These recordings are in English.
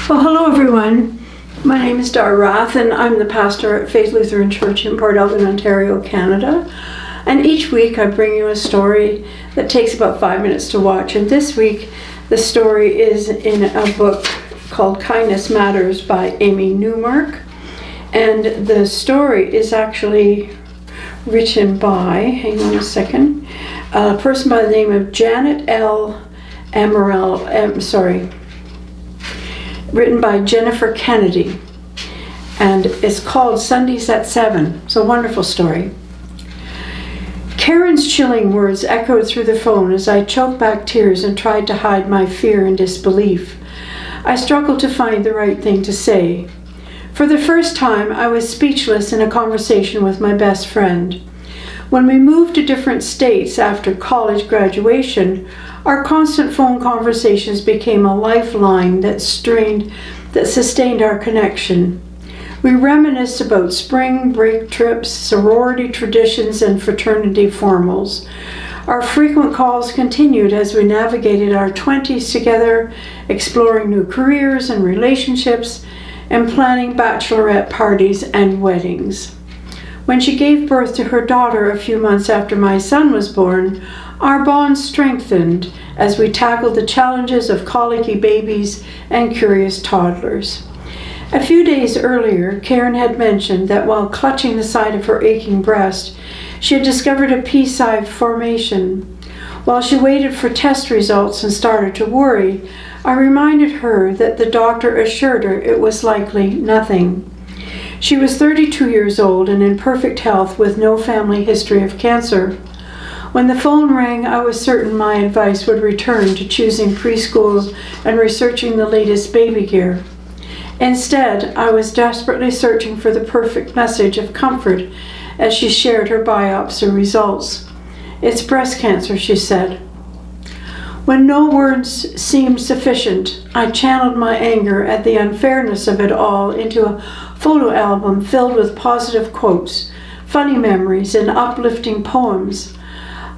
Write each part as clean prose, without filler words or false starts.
Well, hello everyone. My name is Dar Rath and I'm the pastor at Faith Lutheran Church in Port Elgin, Ontario, Canada. And each week I bring you a story that takes about 5 minutes to watch. And this week the story is in a book called Kindness Matters by Amy Newmark. And the story is actually written by, hang on a second, a person by the name of Janet L. Written by Jennifer Kennedy, and it's called Sundays at 7. It's a wonderful story. Karen's chilling words echoed through the phone as I choked back tears and tried to hide my fear and disbelief. I struggled to find the right thing to say. For the first time, I was speechless in a conversation with my best friend. When we moved to different states after college graduation, our constant phone conversations became a lifeline that sustained our connection. We reminisced about spring break trips, sorority traditions, and fraternity formals. Our frequent calls continued as we navigated our 20s together, exploring new careers and relationships, and planning bachelorette parties and weddings. When she gave birth to her daughter a few months after my son was born, our bond strengthened as we tackled the challenges of colicky babies and curious toddlers. A few days earlier, Karen had mentioned that while clutching the side of her aching breast, she had discovered a pea-sized formation. While she waited for test results and started to worry, I reminded her that the doctor assured her it was likely nothing. She was 32 years old and in perfect health with no family history of cancer. When the phone rang, I was certain my advice would return to choosing preschools and researching the latest baby gear. Instead, I was desperately searching for the perfect message of comfort as she shared her biopsy results. "It's breast cancer," she said. When no words seemed sufficient, I channeled my anger at the unfairness of it all into a photo album filled with positive quotes, funny memories, and uplifting poems.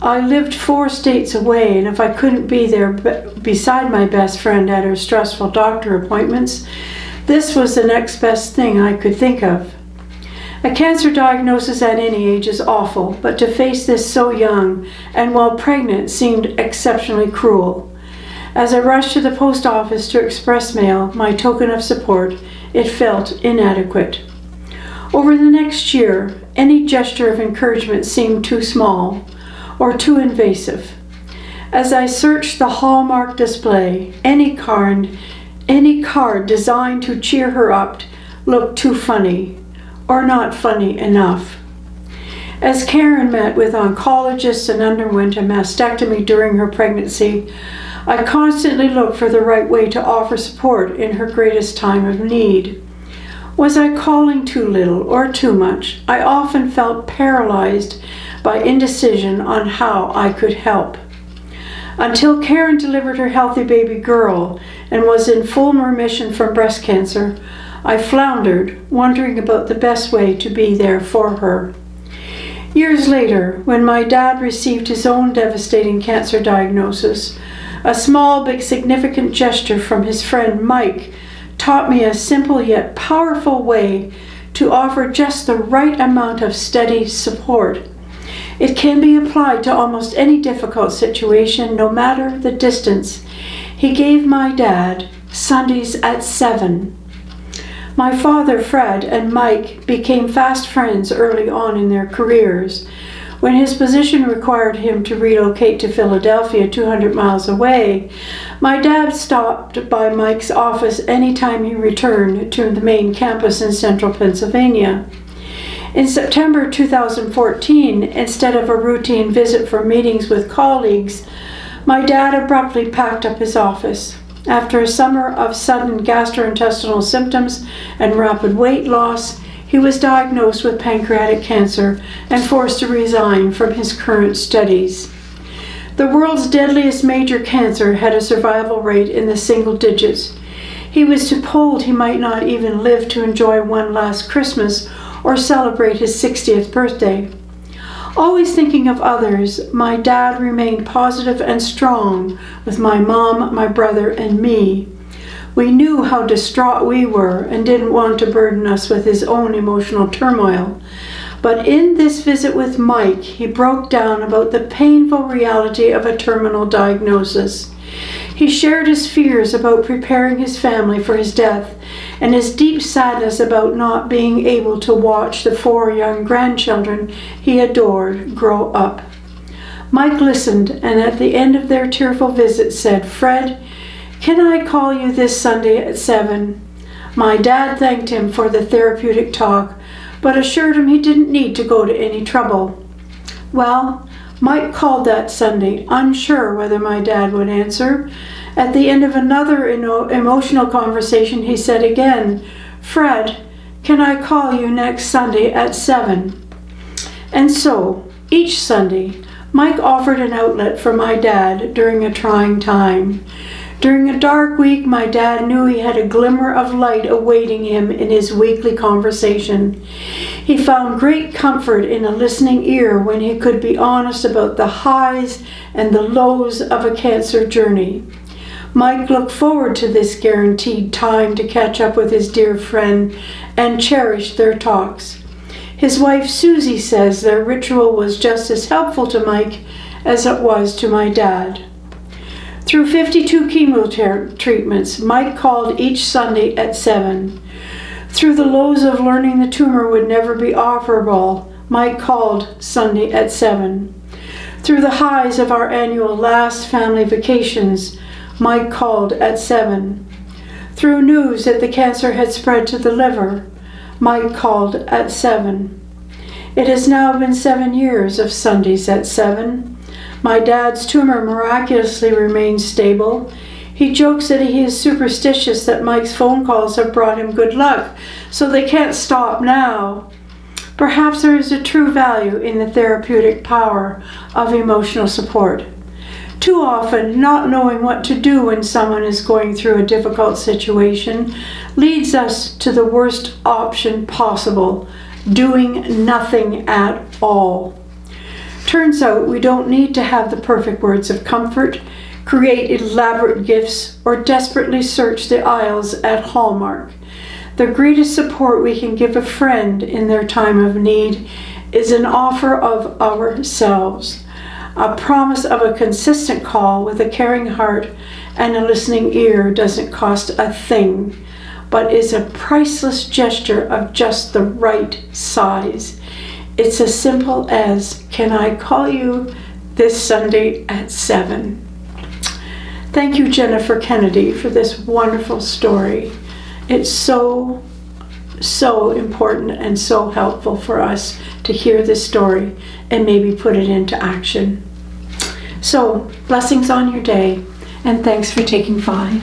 I lived 4 states away, and if I couldn't be there beside my best friend at her stressful doctor appointments, this was the next best thing I could think of. A cancer diagnosis at any age is awful, but to face this so young and while pregnant seemed exceptionally cruel. As I rushed to the post office to express mail my token of support, it felt inadequate. Over the next year, any gesture of encouragement seemed too small or too invasive. As I searched the Hallmark display, any card designed to cheer her up looked too funny or not funny enough. As Karen met with oncologists and underwent a mastectomy during her pregnancy, I constantly looked for the right way to offer support in her greatest time of need. Was I calling too little or too much? I often felt paralyzed by indecision on how I could help. Until Karen delivered her healthy baby girl and was in full remission from breast cancer, I floundered, wondering about the best way to be there for her. Years later, when my dad received his own devastating cancer diagnosis, a small but significant gesture from his friend Mike taught me a simple yet powerful way to offer just the right amount of steady support. It can be applied to almost any difficult situation, no matter the distance. He gave my dad Sundays at 7. My father, Fred, and Mike became fast friends early on in their careers. When his position required him to relocate to Philadelphia, 200 miles away, my dad stopped by Mike's office anytime he returned to the main campus in central Pennsylvania. In September 2014, instead of a routine visit for meetings with colleagues, my dad abruptly packed up his office. After a summer of sudden gastrointestinal symptoms and rapid weight loss, he was diagnosed with pancreatic cancer and forced to resign from his current studies. The world's deadliest major cancer had a survival rate in the single digits. He was told he might not even live to enjoy one last Christmas or celebrate his 60th birthday. Always thinking of others, my dad remained positive and strong with my mom, my brother, and me. We knew how distraught we were and didn't want to burden us with his own emotional turmoil. But in this visit with Mike, he broke down about the painful reality of a terminal diagnosis. He shared his fears about preparing his family for his death and his deep sadness about not being able to watch the 4 young grandchildren he adored grow up. Mike listened, and at the end of their tearful visit said, "Fred, can I call you this Sunday at 7? My dad thanked him for the therapeutic talk, but assured him he didn't need to go to any trouble. Well, Mike called that Sunday, unsure whether my dad would answer. At the end of another emotional conversation, he said again, "Fred, can I call you next Sunday at 7? And so, each Sunday, Mike offered an outlet for my dad during a trying time. During a dark week, my dad knew he had a glimmer of light awaiting him in his weekly conversation. He found great comfort in a listening ear when he could be honest about the highs and the lows of a cancer journey. Mike looked forward to this guaranteed time to catch up with his dear friend and cherished their talks. His wife Susie says their ritual was just as helpful to Mike as it was to my dad. Through 52 chemo treatments, Mike called each Sunday at 7. Through the lows of learning the tumor would never be operable, Mike called Sunday at 7. Through the highs of our annual last family vacations, Mike called at 7. Through news that the cancer had spread to the liver, Mike called at 7. It has now been 7 years of Sundays at 7. My dad's tumor miraculously remains stable. He jokes that he is superstitious that Mike's phone calls have brought him good luck, so they can't stop now. Perhaps there is a true value in the therapeutic power of emotional support. Too often, not knowing what to do when someone is going through a difficult situation leads us to the worst option possible, doing nothing at all. Turns out we don't need to have the perfect words of comfort, create elaborate gifts, or desperately search the aisles at Hallmark. The greatest support we can give a friend in their time of need is an offer of ourselves. A promise of a consistent call with a caring heart and a listening ear doesn't cost a thing, but is a priceless gesture of just the right size. It's as simple as, "Can I call you this Sunday at 7? Thank you, Jennifer Kennedy, for this wonderful story. It's so important and so helpful for us to hear this story and maybe put it into action. So, blessings on your day, and thanks for taking 5.